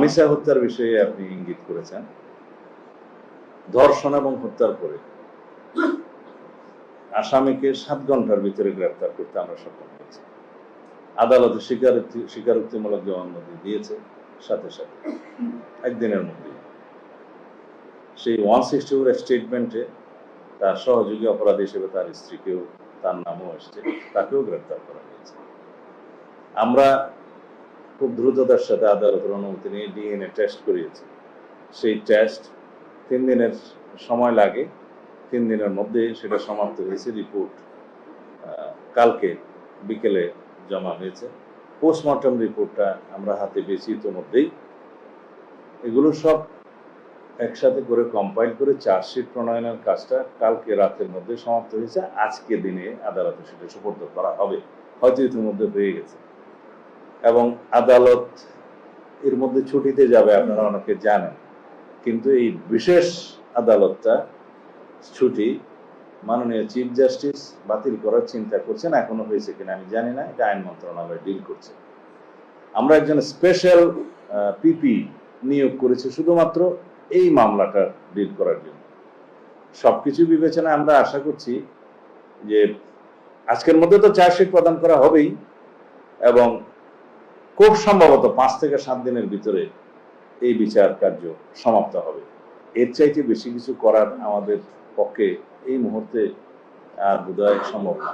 Manisa হত্যার বিষয়ে আপনি ইঙ্গিত করেছেন। ধর্ষণ এবং হত্যার পরে আসামিকে 7 ঘন্টার ভিতরে গ্রেফতার করতে আমরা সক্ষম হয়েছি। আদালতে স্বীকারোক্তিমূলক জবানবন্দি দিয়েছে সাথে সাথে একদিনের মধ্যে। সেই 164 স্টেটমেন্টে তার সহযোগী অপরাধী হিসেবে তার স্ত্রীকেও, তার নামও আসছে, তাকেও গ্রেফতার করা হয়েছে। আমরা খুব দ্রুততার সাথে আদালতের অনুমতি নিয়ে ডিএনএ টেস্ট করিয়েছি। সেই টেস্ট 3 দিনের সময় লাগে, 3 দিনের মধ্যে সেটা সমাপ্ত হয়েছে। রিপোর্ট কালকে বিকেলে জমা হয়েছে। পোস্টমর্টম রিপোর্টটা আমরা হাতে পেয়েছি ইতিমধ্যেই। এগুলো সব একসাথে করে কম্পাইল করে চার্জশিট প্রণয়নের কাজটা কালকে রাতের মধ্যে সমাপ্ত হয়েছে। আজকে দিনে আদালতে সেটা সুপর্দ করা হবে, হয়তো ইতিমধ্যে হয়ে গেছে। এবং আদালত এর মধ্যে ছুটিতে যাবে, আপনারা অনেকে জানেন। কিন্তু এই বিশেষ আদালতটা ছুটি মাননীয় চিফ জাস্টিস বাতিল করার চিন্তা করছেন। এখনো হয়েছে কিনা আমি জানি না, এটা আইন মন্ত্রণালয় ডিল করছে। আমরা একজন স্পেশাল পিপি নিয়োগ করেছি শুধুমাত্র এই মামলাটা ডিল করার জন্য। সবকিছু বিবেচনায় আমরা আশা করছি যে আজকের মধ্যে তো চার্জশিট প্রদান করা হবেই, এবং খুব সম্ভবত 5 থেকে 7 দিনের ভিতরে এই বিচার কার্য সমাপ্ত হবে। এর চাইতে বেশি কিছু করার আমাদের পক্ষে এই মুহূর্তে আর বোধহয় সম্ভব না।